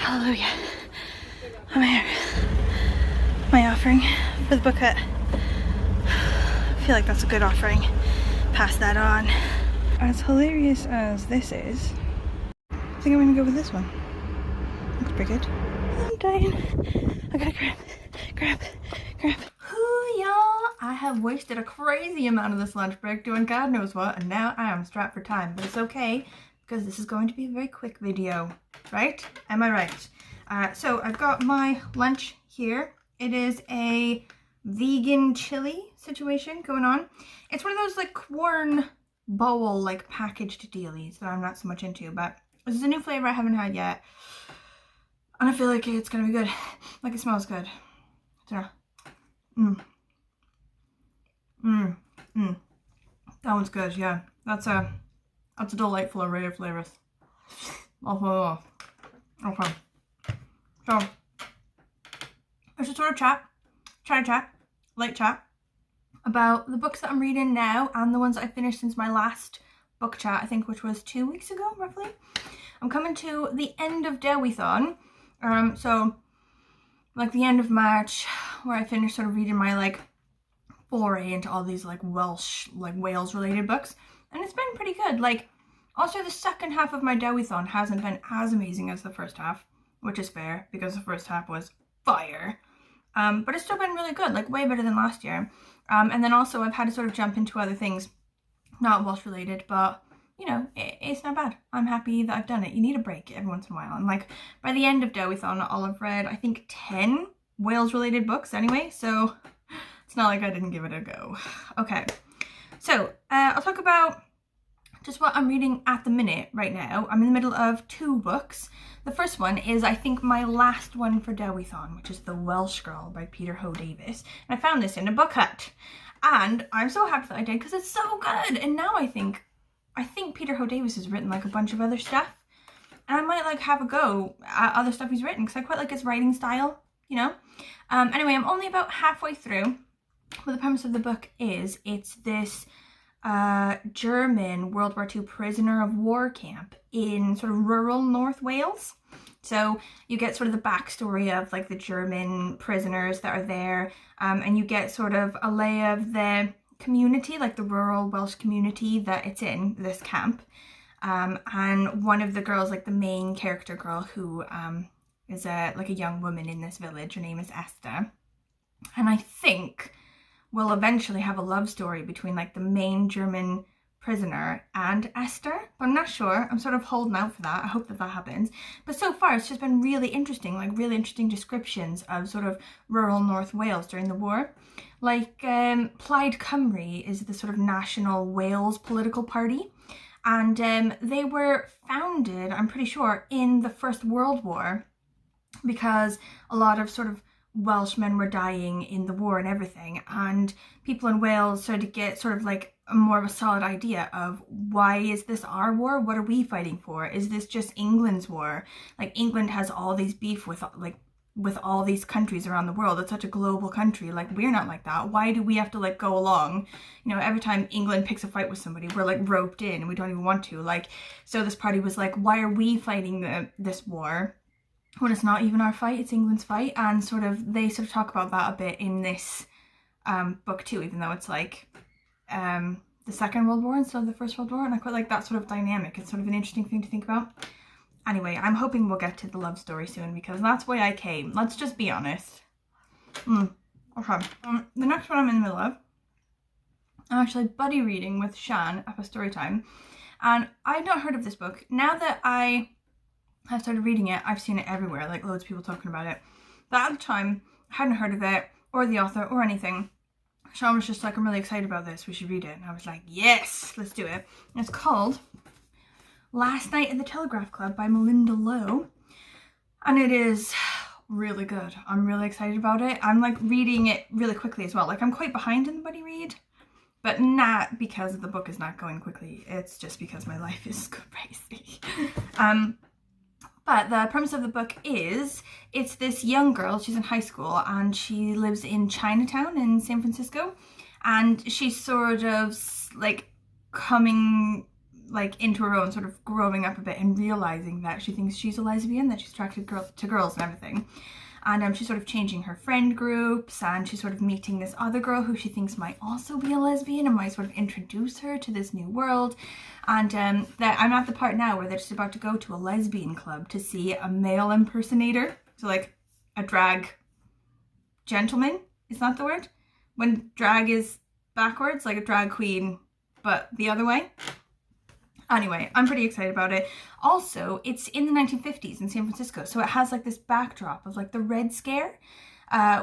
Hallelujah. I'm here. My offering for the book hut. I feel like that's a good offering. Pass that on. As hilarious as this is, I think I'm gonna go with this one. Looks pretty good. I'm dying. I gotta grab. Ooh, y'all, I have wasted a crazy amount of this lunch break doing God knows what, and now I am strapped for time, but it's okay because this is going to be a very quick video, right? Am I right? So I've got my lunch here. It is a vegan chili situation going on. It's one of those like corn bowl like packaged dealies that I'm not so much into, but this is a new flavor I haven't had yet, and I feel like it's gonna be good. Like, it smells good. I don't know. That one's good, yeah. That's a delightful array of flavors. Oh, okay. So I should sort of light chat about the books that I'm reading now and the ones that I've finished since my last book chat, I think, which was 2 weeks ago, roughly. I'm coming to the end of Deweython. So like the end of March, where I finished sort of reading my like foray into all these like Welsh, like Wales related books, and it's been pretty good. Like, also the second half of my Deweython hasn't been as amazing as the first half, which is fair because the first half was fire, but it's still been really good, like way better than last year. And then also I've had to sort of jump into other things, not Welsh related, but you know, it's not bad. I'm happy that I've done it. You need a break every once in a while. And like by the end of Deweython, I'll have read, I think, 10 Wales related books anyway. So it's not like I didn't give it a go. Okay. So I'll talk about just what I'm reading at the minute right now. I'm in the middle of 2 books. The first one is, I think, my last one for Deweython, which is The Welsh Girl by Peter Ho Davies. And I found this in a book hut. And I'm so happy that I did because it's so good. And now I think Peter Ho Davies has written like a bunch of other stuff, and I might like have a go at other stuff he's written because I quite like his writing style, you know. Anyway, I'm only about halfway through, but the premise of the book is it's this German World War II prisoner of war camp in sort of rural North Wales. So you get sort of the backstory of like the German prisoners that are there, and you get sort of a lay of the community, like the rural Welsh community that it's in, this camp. And one of the girls, like the main character girl, who is like a young woman in this village, her name is Esther, and I think we'll eventually have a love story between like the main German prisoner and Esther, but I'm not sure. I'm sort of holding out for that. I hope that happens. But so far it's just been really interesting, like really interesting descriptions of sort of rural North Wales during the war. Like Plaid Cymru is the sort of national Wales political party, and they were founded, I'm pretty sure, in the First World War because a lot of sort of Welshmen were dying in the war and everything, and people in Wales started to get sort of like more of a solid idea of, why is this our war? What are we fighting for? Is this just England's war? Like, England has all these beef with all these countries around the world. It's such a global country. Like, we're not like that. Why do we have to like go along? You know, every time England picks a fight with somebody, we're like roped in and we don't even want to. Like, so this party was like, why are we fighting this war when it's not even our fight, it's England's fight? And sort of they sort of talk about that a bit in this book too, even though it's like the Second World War instead of the First World War, and I quite like that sort of dynamic. It's sort of an interesting thing to think about. Anyway, I'm hoping we'll get to the love story soon because that's why I came. Let's just be honest. Okay. The next one I'm in the middle of, I'm actually buddy reading with Shan at a story time, and I've not heard of this book. Now that I have started reading it, I've seen it everywhere, like loads of people talking about it. But at the time, I hadn't heard of it or the author or anything. Sean was just like, I'm really excited about this, we should read it. And I was like, yes, let's do it. And it's called Last Night at the Telegraph Club by Melinda Lowe. And it is really good. I'm really excited about it. I'm like reading it really quickly as well. Like, I'm quite behind in the buddy read, but not because the book is not going quickly. It's just because my life is crazy. But the premise of the book is, it's this young girl, she's in high school, and she lives in Chinatown in San Francisco, and she's sort of like coming like into her own, sort of growing up a bit and realizing that she thinks she's a lesbian, that she's attracted to girls and everything. And she's sort of changing her friend groups, and she's sort of meeting this other girl who she thinks might also be a lesbian and might sort of introduce her to this new world. And that I'm at the part now where they're just about to go to a lesbian club to see a male impersonator. So like a drag gentleman, is that the word? When drag is backwards, like a drag queen, but the other way. Anyway, I'm pretty excited about it. Also, it's in the 1950s in San Francisco, so it has like this backdrop of like the Red Scare,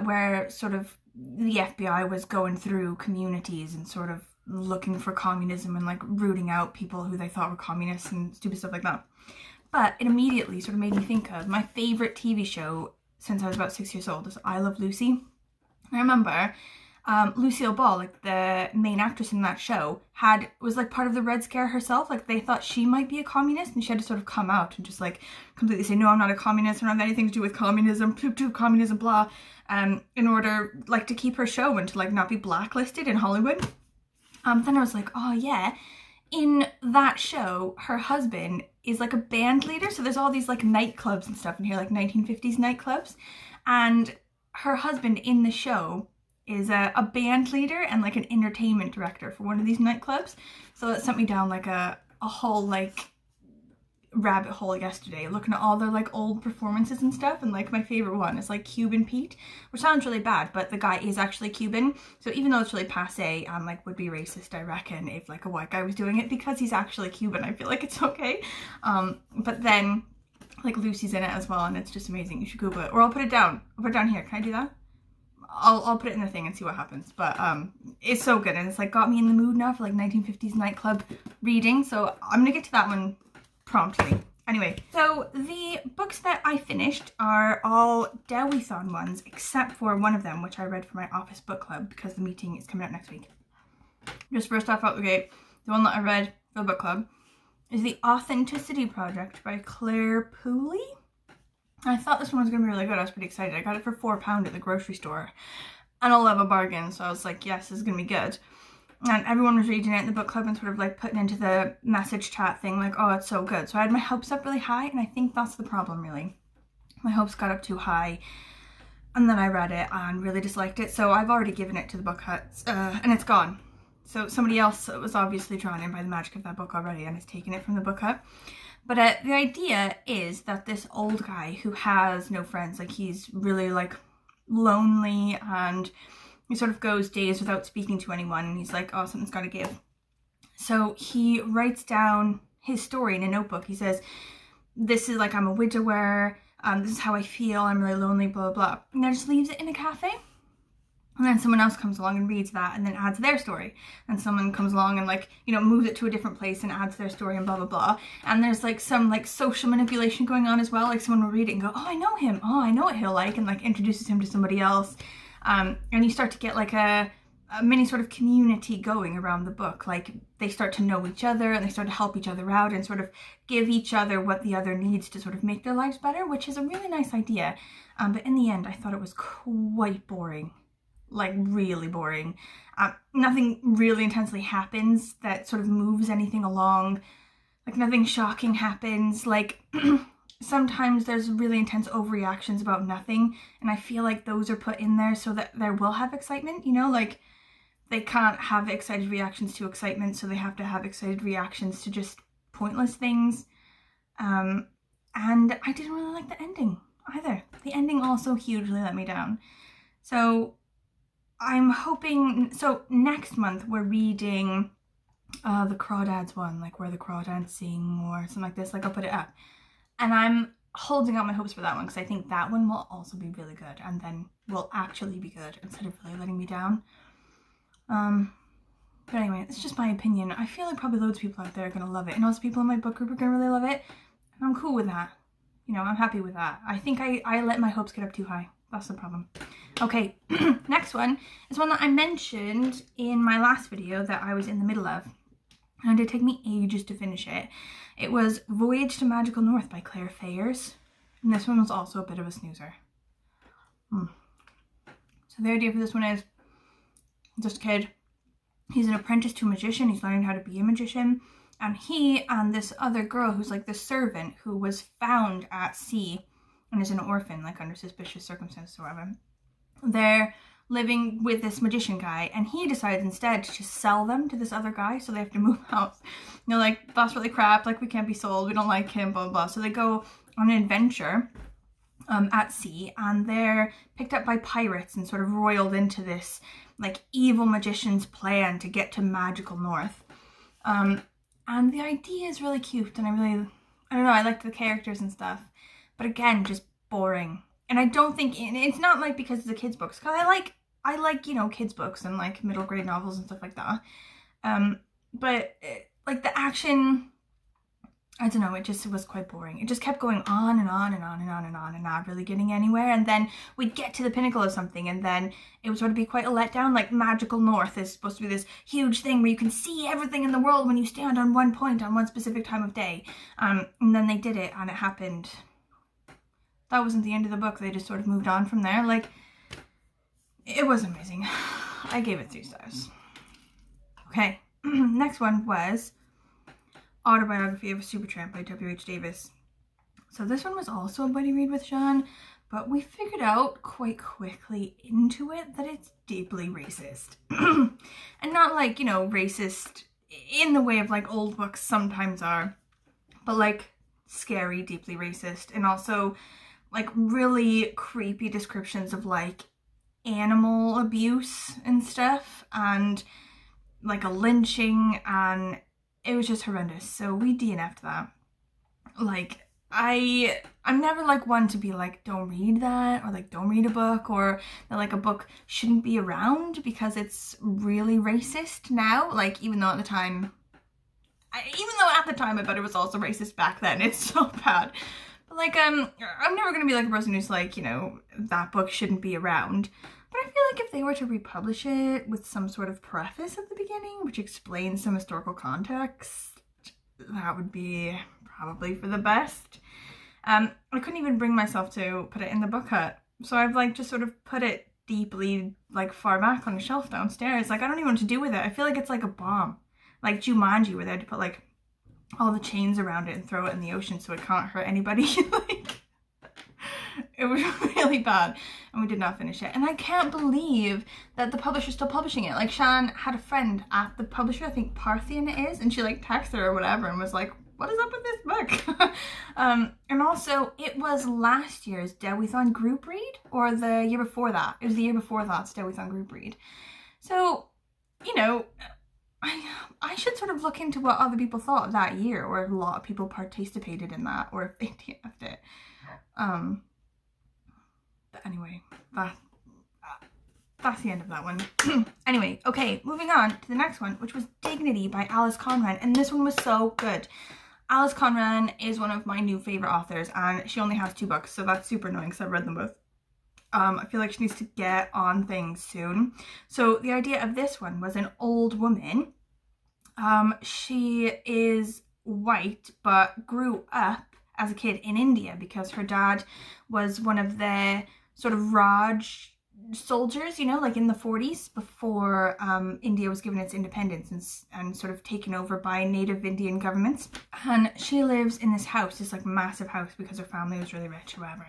where sort of the FBI was going through communities and sort of looking for communism and like rooting out people who they thought were communists and stupid stuff like that. But it immediately sort of made me think of my favorite TV show since I was about 6 years old, is I Love Lucy. I remember Lucille Ball, like the main actress in that show, was like part of the Red Scare herself. Like they thought she might be a communist, and she had to sort of come out and just like completely say, no, I'm not a communist, I don't have anything to do with communism, communism, blah, in order like to keep her show and to like not be blacklisted in Hollywood. Then I was like, oh yeah, in that show, her husband is like a band leader. So there's all these like nightclubs and stuff in here, like 1950s nightclubs. And her husband in the show is a band leader and like an entertainment director for one of these nightclubs. So it sent me down like a whole like rabbit hole yesterday, looking at all their like old performances and stuff. And like my favorite one is like Cuban Pete, which sounds really bad, but the guy is actually Cuban. So even though it's really passe and like would be racist, I reckon, if like a white guy was doing it, because he's actually Cuban, I feel like it's okay. But then like Lucy's in it as well, and it's just amazing. You should Google it, or I'll put it down. I'll put it down here. Can I do that? I'll put it in the thing and see what happens. But it's so good, and it's like got me in the mood now for like 1950s nightclub reading. So I'm gonna get to that one promptly. Anyway, so the books that I finished are all Delia-thon ones, except for one of them, which I read for my office book club because the meeting is coming up next week. Just first off out the gate, the one that I read for the book club is The Authenticity Project by Clare Pooley. I thought this one was going to be really good. I was pretty excited. I got it for £4 at the grocery store, and I love a bargain, so I was like, yes, this is going to be good. And everyone was reading it in the book club and sort of like putting into the message chat thing like, oh, it's so good. So I had my hopes up really high, and I think that's the problem, really. My hopes got up too high, and then I read it and really disliked it. So I've already given it to the book hut, and it's gone. So somebody else was obviously drawn in by the magic of that book already and has taken it from the book hut. But the idea is that this old guy who has no friends, like he's really like lonely, and he sort of goes days without speaking to anyone, and he's like, oh, something's got to give. So he writes down his story in a notebook. He says, this is like, I'm a widower, this is how I feel, I'm really lonely, blah, blah, blah. And then just leaves it in a cafe. And then someone else comes along and reads that and then adds their story. And someone comes along and like, you know, moves it to a different place and adds their story and blah, blah, blah. And there's like some like social manipulation going on as well. Like someone will read it and go, oh, I know him. Oh, I know what he'll like. And like introduces him to somebody else. And you start to get like a mini sort of community going around the book. Like they start to know each other and they start to help each other out and sort of give each other what the other needs to sort of make their lives better, which is a really nice idea. But in the end, I thought it was quite boring. Like really boring. Nothing really intensely happens that sort of moves anything along. Like nothing shocking happens. Like sometimes there's really intense overreactions about nothing, and I feel like those are put in there so that there will have excitement, you know, like they can't have excited reactions to excitement, so they have to have excited reactions to just pointless things. And I didn't really like the ending either. The ending also hugely let me down. So I'm hoping, so next month we're reading the Crawdads one, like where the Crawdads sing or something like this, like I'll put it up. And I'm holding out my hopes for that one because I think that one will also be really good and then will actually be good instead of really letting me down. But anyway, it's just my opinion. I feel like probably loads of people out there are going to love it, and also people in my book group are going to really love it, and I'm cool with that. You know, I'm happy with that. I think I let my hopes get up too high. That's the problem. Okay, next one is one that I mentioned in my last video that I was in the middle of, and it did take me ages to finish it. It was Voyage to Magical North by Clare Fayers, and this one was also a bit of a snoozer. So the idea for this one is just a kid. He's an apprentice to a magician. He's learning how to be a magician, And he and this other girl who's like the servant who was found at sea and is an orphan, like under suspicious circumstances or whatever, they're living with this magician guy, and he decides instead to just sell them to this other guy, so they have to move out. You know, like, that's really crap, like, we can't be sold, we don't like him, blah, blah, blah. So they go on an adventure at sea, and they're picked up by pirates and sort of roiled into this, like, evil magician's plan to get to magical north. And the idea is really cute, and I don't know, I liked the characters and stuff, but again, just boring. And I don't think, it's not like because it's a kid's books, because I like, you know, kids books and like middle grade novels and stuff like that. But like the action, I don't know, it was quite boring. It just kept going on and on and on and on and on and not really getting anywhere. And then we'd get to the pinnacle of something, and then it would sort of be quite a letdown. Like Magical North is supposed to be this huge thing where you can see everything in the world when you stand on one point on one specific time of day. And then they did it, and it happened. That wasn't the end of the book. They just sort of moved on from there. Like, it was amazing. I gave it 3 stars. Okay, next one was Autobiography of a Supertramp by W.H. Davies. So this one was also a buddy read with Sean, but we figured out quite quickly into it that it's deeply racist. And not like, you know, racist in the way of like old books sometimes are, but like scary, deeply racist, and also like really creepy descriptions of like animal abuse and stuff, and like a lynching, and it was just horrendous. So we DNF'd that. Like, I'm never like one to be like, don't read that, or like don't read a book, or that like a book shouldn't be around because it's really racist now. Like, even though at the time I bet it was also racist back then. It's so bad. But like, I'm never gonna be like a person who's like, you know, that book shouldn't be around. But I feel like if they were to republish it with some sort of preface at the beginning, which explains some historical context, that would be probably for the best. I couldn't even bring myself to put it in the book hut. So I've like just sort of put it deeply like far back on a shelf downstairs. Like, I don't even know what to do with it. I feel like it's like a bomb. Like Jumanji, where they had to put like all the chains around it and throw it in the ocean so it can't hurt anybody. Like, it was really bad, and we did not finish it. And I can't believe that the publisher's still publishing it. Like, Shan had a friend at the publisher, I think Parthian it is, and she like texted her or whatever and was like, what is up with this book? And also, it was last year's Dewiethon group read, or the year before that. It was the year before that's Dewiethon group read. So, you know, I should sort of look into what other people thought of that year, or if a lot of people participated in that, or if they DNF'd it. But anyway, that's the end of that one. Anyway, okay, moving on to the next one, which was Dignity by Alys Conran, and this one was so good. Alys Conran is one of my new favorite authors, and she only has 2 books, so that's super annoying because I've read them both. I feel like she needs to get on things soon. So the idea of this one was an old woman. She is white, but grew up as a kid in India because her dad was one of the sort of Raj soldiers, you know, like in the 40s before India was given its independence and sort of taken over by native Indian governments. And she lives in this house, this like massive house, because her family was really rich or whatever.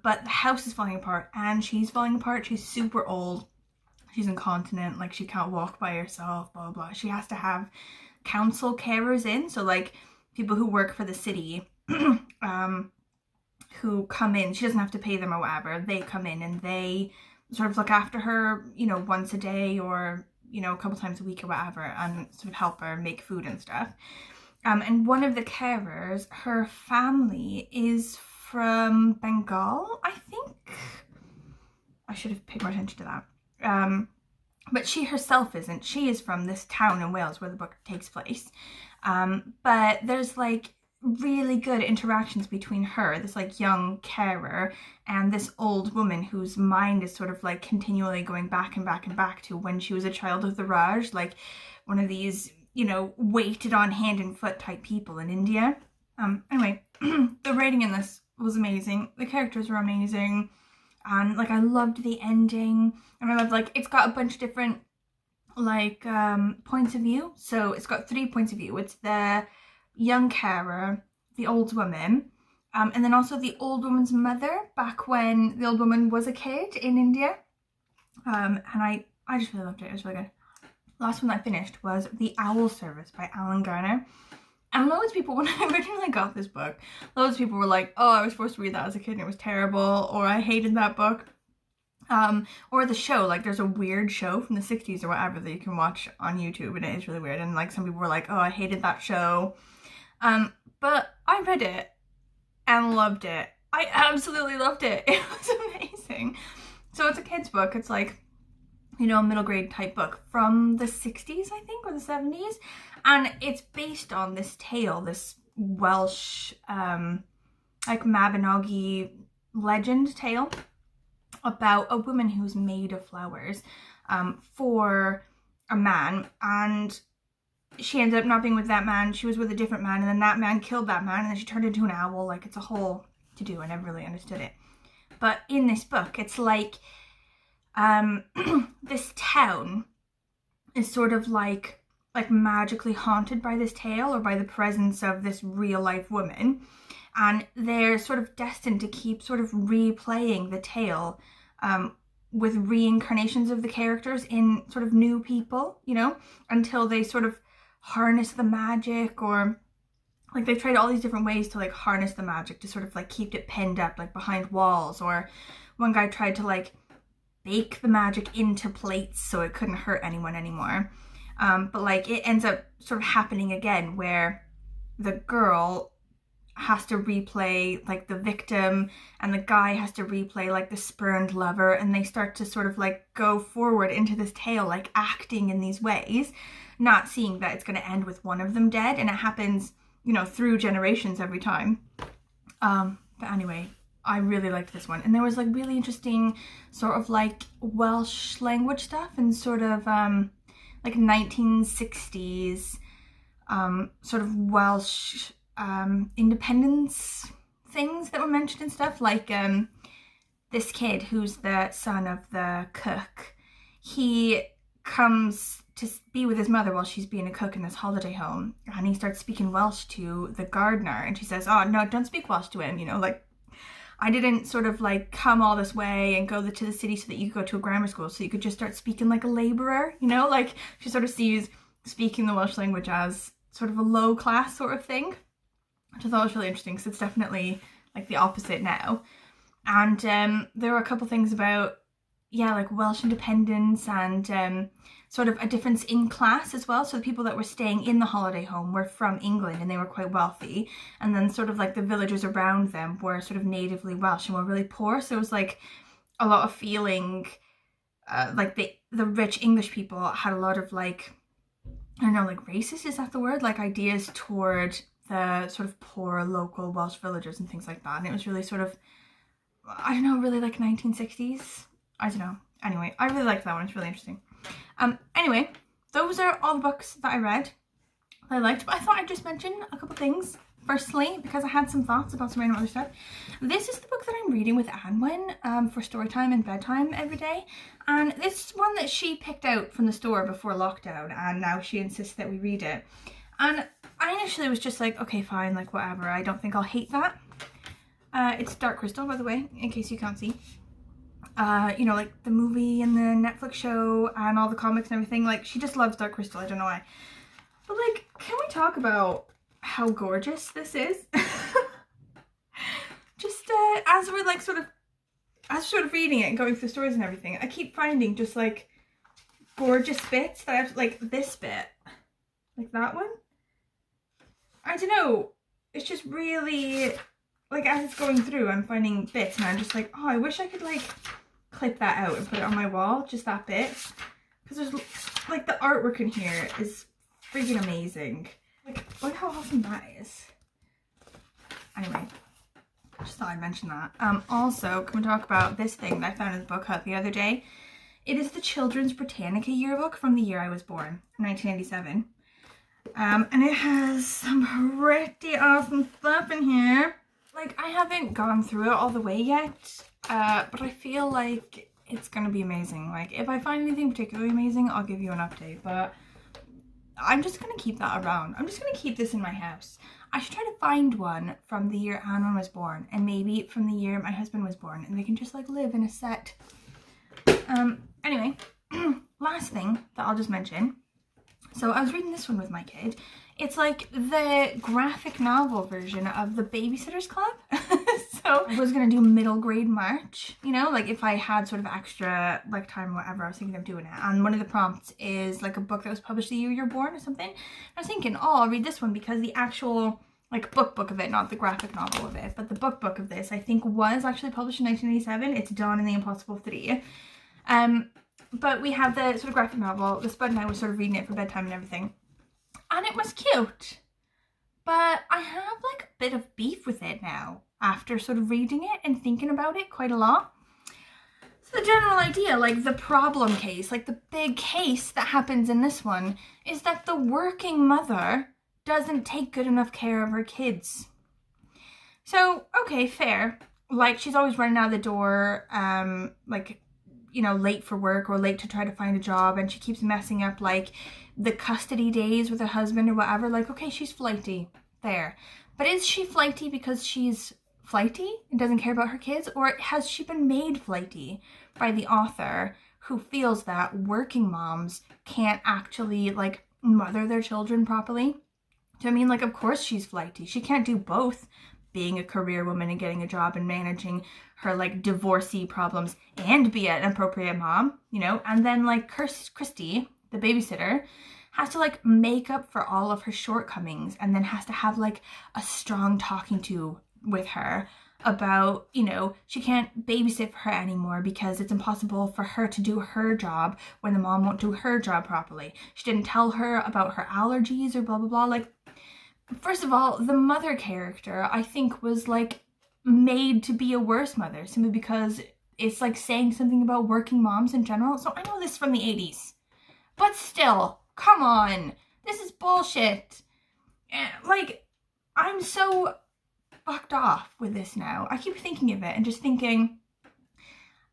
But the house is falling apart, and she's falling apart. She's super old. She's incontinent, like she can't walk by herself, blah, blah, blah. She has to have council carers in, so like people who work for the city who come in. She doesn't have to pay them or whatever. They come in and they sort of look after her, you know, once a day or, you know, a couple times a week or whatever, and sort of help her make food and stuff. And one of the carers, her family is from Bengal, I think. I should have paid more attention to that. But she herself isn't. She is from this town in Wales where the book takes place. But there's like really good interactions between her, this like young carer, and this old woman whose mind is sort of like continually going back and back and back to when she was a child of the Raj, like one of these, you know, waited on hand and foot type people in India. Anyway, the writing in this was amazing. The characters were amazing. And like, I loved the ending, and I loved like, it's got a bunch of different like points of view. So it's got 3 points of view. It's the young carer, the old woman, and then also the old woman's mother back when the old woman was a kid in India. And I just really loved it. It was really good. Last one that I finished was The Owl Service by Garner. And loads of people, when I originally got this book, loads of people were like, oh, I was supposed to read that as a kid and it was terrible, or I hated that book. Or the show, like there's a weird show from the 60s or whatever that you can watch on YouTube, and it is really weird. And like some people were like, oh, I hated that show. But I read it and loved it. I absolutely loved it. It was amazing. So it's a kid's book. It's like, you know, a middle grade type book from the 60s, I think, or the 70s. And it's based on this tale, this Welsh, like Mabinogi legend tale about a woman who's made of flowers for a man. And she ended up not being with that man. She was with a different man. And then that man killed that man. And then she turned into an owl. Like, it's a whole to-do. I never really understood it. But in this book, it's like this town is sort of like magically haunted by this tale or by the presence of this real life woman, and they're sort of destined to keep sort of replaying the tale with reincarnations of the characters in sort of new people, you know, until they sort of harness the magic, or like they've tried all these different ways to like harness the magic to sort of like keep it pinned up like behind walls, or one guy tried to like bake the magic into plates so it couldn't hurt anyone anymore. But like it ends up sort of happening again where the girl has to replay like the victim and the guy has to replay like the spurned lover, and they start to sort of like go forward into this tale like acting in these ways, not seeing that it's going to end with one of them dead, and it happens, you know, through generations every time. But anyway, I really liked this one, and there was like really interesting sort of like Welsh language stuff and sort of like 1960s sort of Welsh independence things that were mentioned and stuff, like this kid who's the son of the cook, he comes to be with his mother while she's being a cook in this holiday home, and he starts speaking Welsh to the gardener, and she says, oh no, don't speak Welsh to him, you know, like I didn't sort of like come all this way and go to the city so that you could go to a grammar school so you could just start speaking like a labourer, you know, like she sort of sees speaking the Welsh language as sort of a low class sort of thing, which I thought was really interesting because it's definitely like the opposite now. And there were a couple things about, yeah, like Welsh independence and sort of a difference in class as well. So the people that were staying in the holiday home were from England and they were quite wealthy, and then sort of like the villagers around them were sort of natively Welsh and were really poor. So it was like a lot of feeling like the rich English people had a lot of like, I don't know, like racist, is that the word? Like ideas toward the sort of poor local Welsh villagers and things like that. And it was really sort of, I don't know, really like 1960s. I don't know. Anyway, I really liked that one. It's really interesting. Anyway, those are all the books that I read that I liked, but I thought I'd just mention a couple things. Firstly, because I had some thoughts about some random other stuff. This is the book that I'm reading with Anwen for story time and bedtime every day. And this is one that she picked out from the store before lockdown, and now she insists that we read it. And I initially was just like, okay, fine, like whatever. I don't think I'll hate that. It's Dark Crystal, by the way, in case you can't see. You know, like the movie and the Netflix show and all the comics and everything. Like, she just loves Dark Crystal. I don't know why. But like, can we talk about how gorgeous this is? Just as we're like sort of reading it and going through stories and everything, I keep finding just like gorgeous bits that I've, like this bit, like that one. I don't know. It's just really, like, as it's going through, I'm finding bits and I'm just like, oh, I wish I could like clip that out and put it on my wall, just that bit, because there's like the artwork in here is freaking amazing. Like, look how awesome that is. Anyway, just thought I'd mention that. Also, can we talk about this thing that I found in the book hut the other day? It is the children's Britannica yearbook from the year I was born, 1987. And it has some pretty awesome stuff in here. Like, I haven't gone through it all the way yet, but I feel like it's gonna be amazing. Like, if I find anything particularly amazing, I'll give you an update, but I'm just gonna keep that around. I'm just gonna keep this in my house. I should try to find one from the year Anna was born, and maybe from the year my husband was born, and they can just like live in a set. Anyway, last thing that I'll just mention. So I was reading this one with my kid. It's like the graphic novel version of the Babysitters Club. So I was gonna do middle grade March, you know, like if I had sort of extra like time or whatever, I was thinking of doing it. And one of the prompts is like a book that was published the year you're born or something. I was thinking, oh, I'll read this one because the actual like book of it, not the graphic novel of it, but the book of this, I think was actually published in 1987. It's Dawn and the Impossible 3. But we have the sort of graphic novel. The Spud and I were sort of reading it for bedtime and everything. And it was cute. But I have like a bit of beef with it now after sort of reading it and thinking about it quite a lot. So the general idea, like the problem case, like the big case that happens in this one is that the working mother doesn't take good enough care of her kids. So, okay, fair. Like, she's always running out of the door, like, you know, late for work or late to try to find a job, and she keeps messing up, like, the custody days with her husband or whatever. Like, okay, she's flighty. There. But is she flighty because she's flighty and doesn't care about her kids? Or has she been made flighty by the author who feels that working moms can't actually, like, mother their children properly? Do you know what I mean? Like, of course she's flighty. She can't do both, being a career woman and getting a job and managing her, like, divorcee problems and be an appropriate mom, you know? And then, like, Christy, the babysitter, has to, like, make up for all of her shortcomings and then has to have, like, a strong talking to with her about, you know, she can't babysit for her anymore because it's impossible for her to do her job when the mom won't do her job properly. She didn't tell her about her allergies or blah, blah, blah. Like, first of all, the mother character, I think, was, like, made to be a worse mother simply because it's, like, saying something about working moms in general. So I know this from the 80s. But still, come on. This is bullshit. Like, I'm so fucked off with this now. I keep thinking of it and just thinking,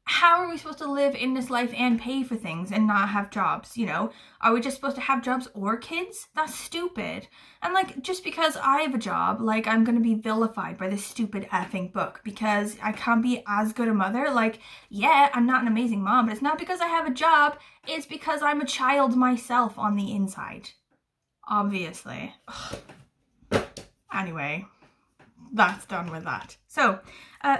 how are we supposed to live in this life and pay for things and not have jobs, you know? Are we just supposed to have jobs or kids? That's stupid. And, like, just because I have a job, like, I'm gonna be vilified by this stupid effing book because I can't be as good a mother. Like, yeah, I'm not an amazing mom, but it's not because I have a job. It's because I'm a child myself on the inside. Obviously. Ugh. Anyway, that's done with that. So,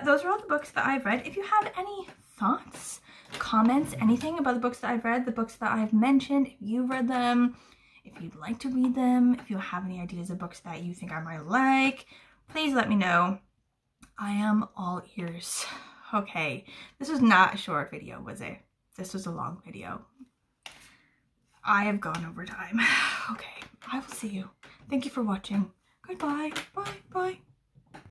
those are all the books that I've read. If you have any thoughts, comments, anything about the books that I've read, the books that I've mentioned, if you've read them, if you'd like to read them, if you have any ideas of books that you think I might like, please let me know. I am all ears. Okay, this was not a short video, was it? This was a long video. I have gone over time. Okay, I will see you. Thank you for watching. Goodbye. Bye. Bye.